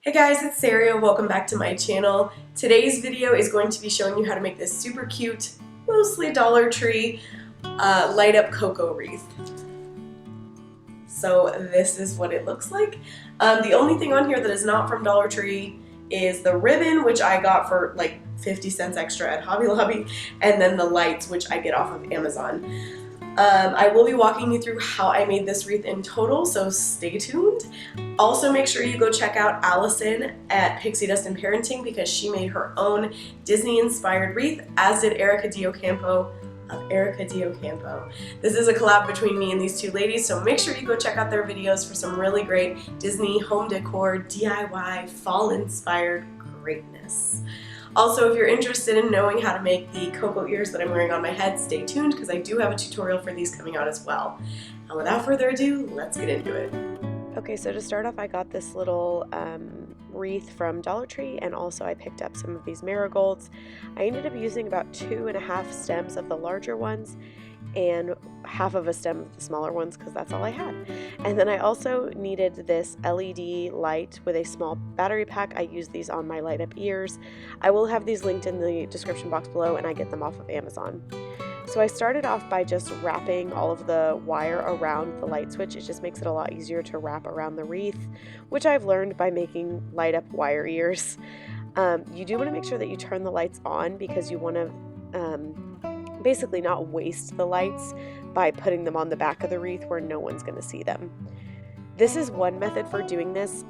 Hey guys, it's Sarah. Welcome back to my channel. Today's video is going to be showing you how to make this super cute, mostly Dollar Tree, light up Coco wreath. So this is what it looks like. The only thing on here that is not from Dollar Tree is the ribbon, which I got for like 50 cents extra at Hobby Lobby, and then the lights, which I get off of Amazon. I will be walking you through how I made this wreath in total, so stay tuned. Also, make sure you go check out Allison at Pixie Dust and Parenting because she made her own Disney-inspired wreath, as did ERIKA DEOCAMPO of ERIKA DEOCAMPO. This is a collab between me and these two ladies, so make sure you go check out their videos for some really great Disney home decor, DIY, fall-inspired greatness. Also, if you're interested in knowing how to make the Coco ears that I'm wearing on my head, stay tuned because I do have a tutorial for these coming out as well. And without further ado, let's get into it. Okay, so to start off, I got this little wreath from Dollar Tree, and also I picked up some of these marigolds. I ended up using about 2.5 stems of the larger ones and half of a stem of the smaller ones because that's all I had. And then I also needed this LED light with a small battery pack. I use these on my light up ears. I will have these linked in the description box below, and I get them off of Amazon. So I started off by just wrapping all of the wire around the light switch. It just makes it a lot easier to wrap around the wreath, which I've learned by making light up wire ears. You do want to make sure that you turn the lights on because you want to basically not waste the lights by putting them on the back of the wreath where no one's going to see them. This is one method for doing this.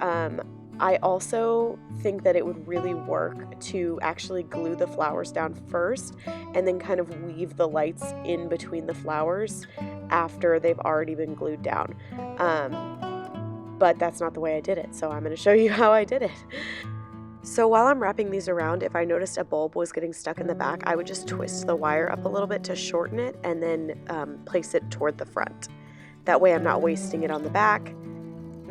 I also think that it would really work to actually glue the flowers down first and then kind of weave the lights in between the flowers after they've already been glued down. But that's not the way I did it, so I'm going to show you how I did it. So while I'm wrapping these around, if I noticed a bulb was getting stuck in the back, I would just twist the wire up a little bit to shorten it and then place it toward the front. That way I'm not wasting it on the back.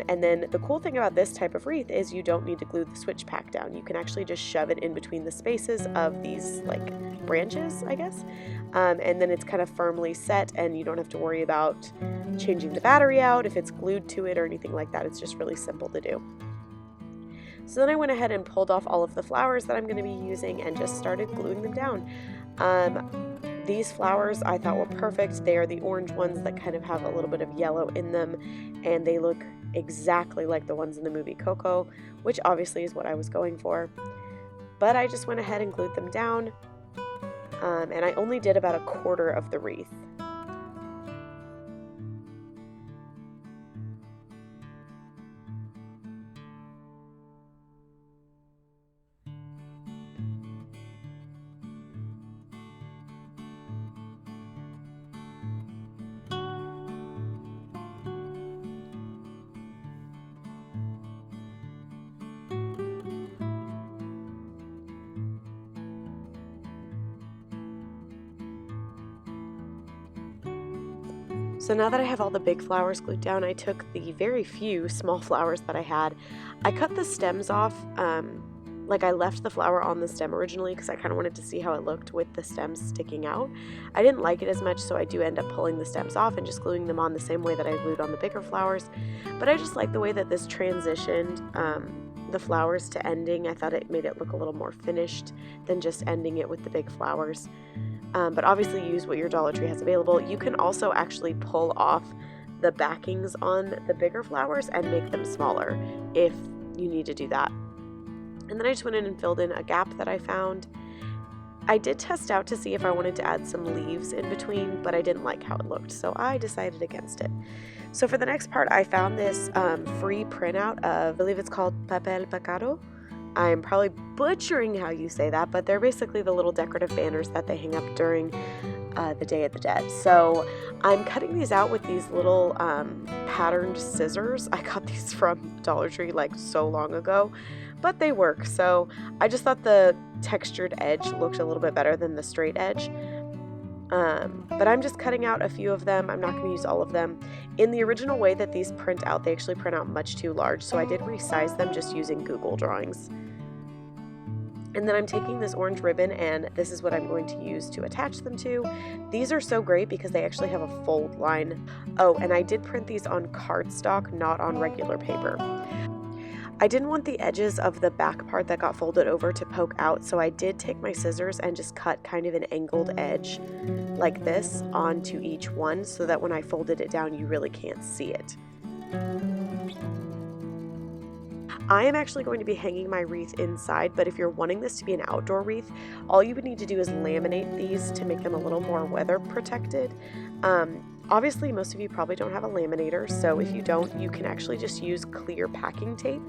And then the cool thing about this type of wreath is you don't need to glue the switch pack down. You can actually just shove it in between the spaces of these like branches, I guess. And then it's kind of firmly set and you don't have to worry about changing the battery out if it's glued to it or anything like that. It's just really simple to do. So then I went ahead and pulled off all of the flowers that I'm going to be using and just started gluing them down. These flowers I thought were perfect. They are the orange ones that kind of have a little bit of yellow in them, and they look exactly like the ones in the movie Coco, which obviously is what I was going for. But I just went ahead and glued them down, and I only did about 1/4 of the wreath. So now that I have all the big flowers glued down, I took the very few small flowers that I had. I cut the stems off, like I left the flower on the stem originally because I kind of wanted to see how it looked with the stems sticking out. I didn't like it as much, so I do end up pulling the stems off and just gluing them on the same way that I glued on the bigger flowers. But I just like the way that this transitioned the flowers to ending. I thought it made it look a little more finished than just ending it with the big flowers. But obviously use what your Dollar Tree has available. You can also actually pull off the backings on the bigger flowers and make them smaller if you need to do that. And then I just went in and filled in a gap that I found. I did test out to see if I wanted to add some leaves in between, but I didn't like how it looked, so I decided against it. So for the next part, I found this free printout of, I believe it's called papel picado. I'm probably butchering how you say that, but they're basically the little decorative banners that they hang up during the Day of the Dead. So I'm cutting these out with these little patterned scissors. I got these from Dollar Tree like so long ago, but they work. So I just thought the textured edge looked a little bit better than the straight edge. But I'm just cutting out a few of them. I'm not going to use all of them. In the original way that these print out, they actually print out much too large, so I did resize them just using Google Drawings. And then I'm taking this orange ribbon, and this is what I'm going to use to attach them to. These are so great because they actually have a fold line. Oh, and I did print these on cardstock, not on regular paper. I didn't want the edges of the back part that got folded over to poke out, so I did take my scissors and just cut kind of an angled edge like this onto each one so that when I folded it down, you really can't see it. I am actually going to be hanging my wreath inside, but if you're wanting this to be an outdoor wreath, all you would need to do is laminate these to make them a little more weather protected. Obviously, most of you probably don't have a laminator, so if you don't, you can actually just use clear packing tape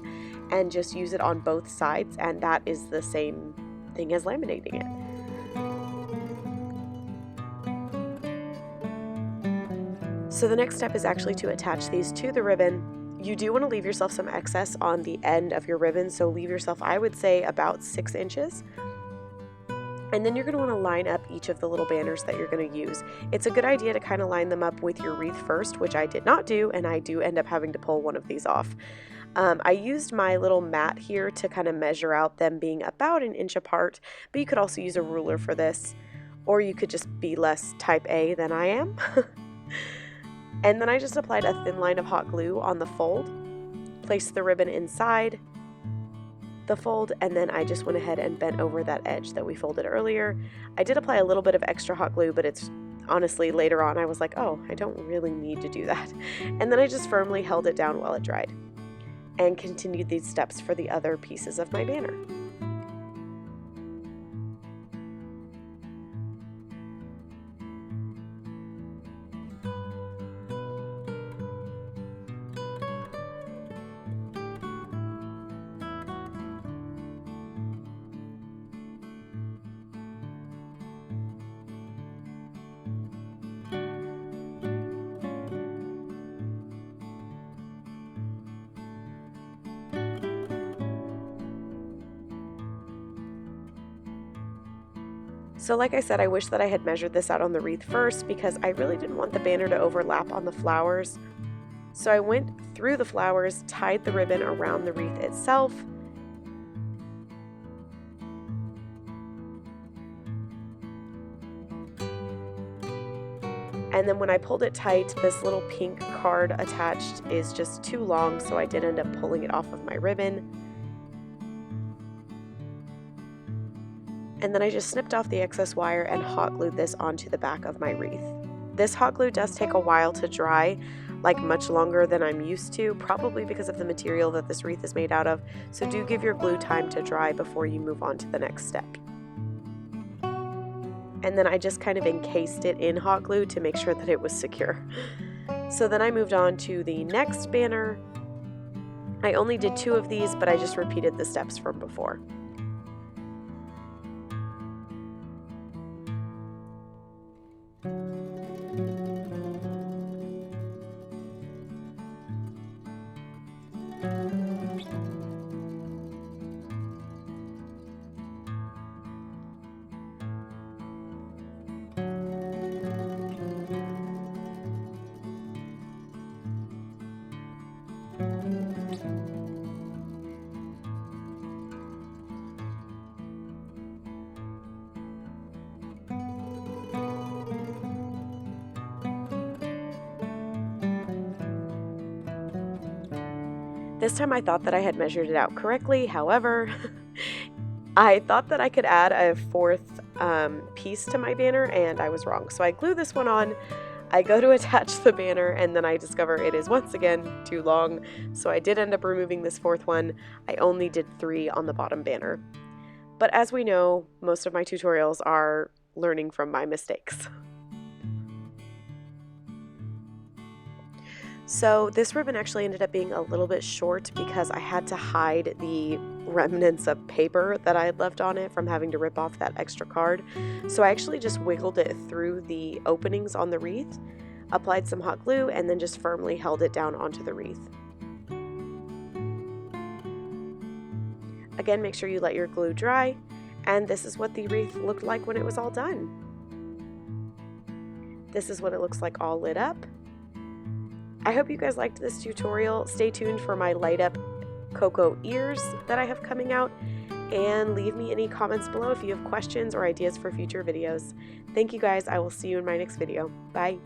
and just use it on both sides, and that is the same thing as laminating it. So the next step is actually to attach these to the ribbon. You do want to leave yourself some excess on the end of your ribbon, so leave yourself, I would say, about 6 inches. And then you're going to want to line up each of the little banners that you're going to use. It's a good idea to kind of line them up with your wreath first, which I did not do, and I do end up having to pull one of these off. I used my little mat here to kind of measure out them being about 1 inch apart, but you could also use a ruler for this, or you could just be less type A than I am. And then I just applied a thin line of hot glue on the fold, placed the ribbon inside the fold, and then I just went ahead and bent over that edge that we folded earlier. I did apply a little bit of extra hot glue, but it's honestly later on I was like, oh, I don't really need to do that. And then I just firmly held it down while it dried and continued these steps for the other pieces of my banner. So like I said, I wish that I had measured this out on the wreath first because I really didn't want the banner to overlap on the flowers. So I went through the flowers, tied the ribbon around the wreath itself, and then when I pulled it tight, this little pink card attached is just too long, so I did end up pulling it off of my ribbon. And then I just snipped off the excess wire and hot glued this onto the back of my wreath. This hot glue does take a while to dry, like much longer than I'm used to, probably because of the material that this wreath is made out of, so do give your glue time to dry before you move on to the next step. And then I just kind of encased it in hot glue to make sure that it was secure. So then I moved on to the next banner. I only did 2 of these, but I just repeated the steps from before. This time I thought that I had measured it out correctly, however, I thought that I could add a 4th piece to my banner and I was wrong. So I glue this one on, I go to attach the banner, and then I discover it is once again too long. So I did end up removing this 4th one. I only did 3 on the bottom banner. But as we know, most of my tutorials are learning from my mistakes. So this ribbon actually ended up being a little bit short because I had to hide the remnants of paper that I had left on it from having to rip off that extra card. So I actually just wiggled it through the openings on the wreath, applied some hot glue, and then just firmly held it down onto the wreath. Again, make sure you let your glue dry, and this is what the wreath looked like when it was all done. This is what it looks like all lit up. I hope you guys liked this tutorial. Stay tuned for my light up Coco ears that I have coming out, and leave me any comments below if you have questions or ideas for future videos. Thank you guys. I will see you in my next video. Bye.